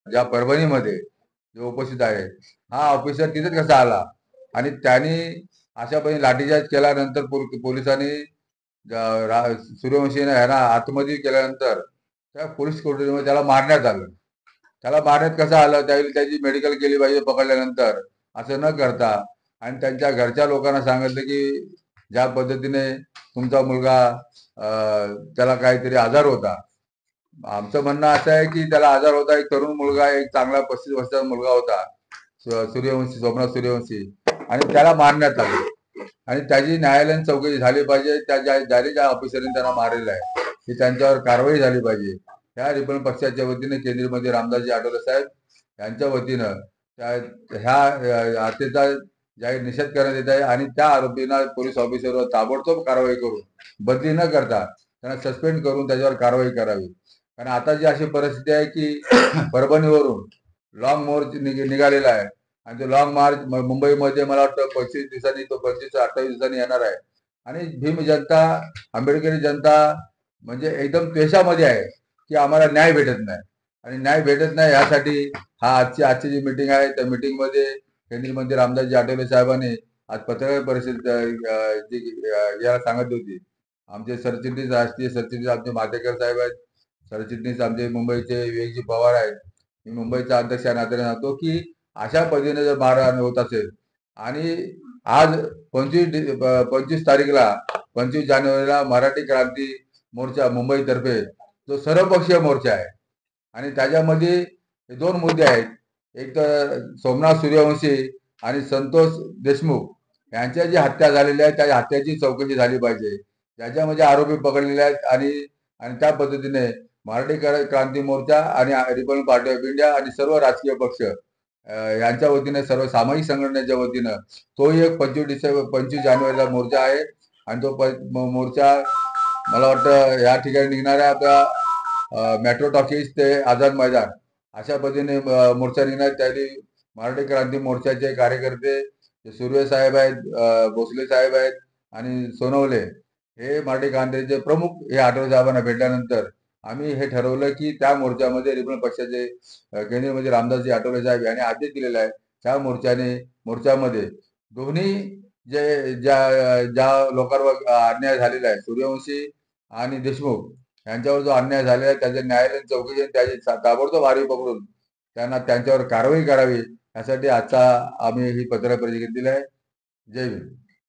ज्या परभणीमध्ये जो उपस्थित आहे, हा ऑफिसर तिथेच कसा आला आणि त्यांनी अशा पद्धतीने लाठीचार्ज केल्यानंतर पोलिसांनी सूर्यवंशीने ह्याला आतमध्ये केल्यानंतर त्या पोलीस कोठडीमध्ये त्याला मारण्यात आलं. त्याला मारण्यात कसं आलं, त्यावेळी त्याची मेडिकल केली पाहिजे पकडल्यानंतर, असं न करता आणि त्यांच्या घरच्या लोकांना सांगितलं की ज्या पद्धतीने तुमचा मुलगा त्याला काहीतरी आजार होता. आमचं म्हणणं असं आहे की त्याला आजार होता, एक तरुण मुलगा, एक चांगला 35 वर्षाचा मुलगा होता, सूर्यवंशी, सोमनाथ सूर्यवंशी, आणि त्याला मारण्यात आले आणि त्याची न्यायालयीन चौकशी झाली पाहिजे. त्या ज्या ऑफिसरने त्यांना मारलेलं आहे की त्यांच्यावर कारवाई झाली पाहिजे. ह्या रिपब्लिकन पक्षाच्या वतीने केंद्रीय मंत्री रामदासजी आठवले साहेब यांच्या वतीनं ह्या हत्येचा जाहीर निषेध करण्यात येत आहे आणि त्या आरोपींना पोलीस ऑफिसरवर ताबडतोब कारवाई करून, बदली न करता त्यांना सस्पेंड करून त्याच्यावर कारवाई करावी. कारण आता जी अशी परिस्थिती आहे की परभणीवरून लॉंग मार्च निघालेला आहे आणि तो लॉंग मार्च मुंबईमध्ये मला वाटतं 25 दिवसांनी, तो 25-28 दिवसांनी येणार आहे आणि भीम जनता, आंबेडकरी जनता म्हणजे एकदम पेशामध्ये आहे की आम्हाला न्याय भेटत नाही आणि न्याय भेटत नाही यासाठी आजची जी मीटिंग आहे, त्या मीटिंगमध्ये केंद्रीय मंत्री रामदासजी आठवले साहेबांनी आज पत्रकार परिषद याला सांगत होती. आमचे सरचिटणीस, राष्ट्रीय सरचिटणीस आमचे मातेकर साहेब आहेत, सरचिटणीस आमचे मुंबईचे विवेकजी पवार आहेत. मी मुंबईचा अध्यक्ष या नात्याने सांगतो की अशा पद्धतीने जर मारहाण होत असेल आणि आज 25 तारीखला, 25 जानेवारीला मराठी क्रांती मोर्चा मुंबईतर्फे जो सर्वपक्षीय मोर्चा आहे आणि त्याच्यामध्ये दोन मुद्दे आहेत. एक तर सोमनाथ सूर्यवंशी आणि संतोष देशमुख यांच्या जी हत्या झालेल्या आहे त्या हत्याची चौकशी झाली पाहिजे. ज्याच्यामध्ये आरोपी पकडलेले आहेत आणि आणि त्या पद्धतीने मराठी क्रांती मोर्चा आणि रिपब्लिकन पार्टी ऑफ इंडिया आणि सर्व राजकीय पक्ष यांच्या वतीने, सर्व सामाजिक संघटनेच्या वतीनं तोही एक 25 जानेवारीला मोर्चा आहे आणि तो मोर्चा मला वाटतं या ठिकाणी निघणाऱ्या आपल्या मेट्रो टॉकीज ते आझाद मैदान अशा पद्धतीने मोर्चा निघणार. त्यावेळी मराठी क्रांती मोर्चाचे कार्यकर्ते सुर्वे साहेब आहेत, भोसले साहेब आहेत आणि सोनवले हे मराठी क्रांतीचे प्रमुख हे आठवले साहेबांना भेटल्यानंतर आम्ही हे ठरवलं की त्या मोर्चामध्ये रिपब्लिकन पक्षाचे केंद्रीय मंत्री रामदासजी आठवले साहेब यांनी आदेश दिलेला आहे. त्या मोर्चामध्ये दोन्ही ज्या लोकांवर अन्याय झालेला आहे, सूर्यवंशी आणि देशमुख यांच्यावर जो अन्याय झालेला आहे, त्याच्या न्यायालयीन चौकशी त्याची ताबडतोब आरोपी पकडून त्यांना त्यांच्यावर कारवाई करावी यासाठी आजचा आम्ही ही पत्रकार परिषद दिली आहे. जय भीम.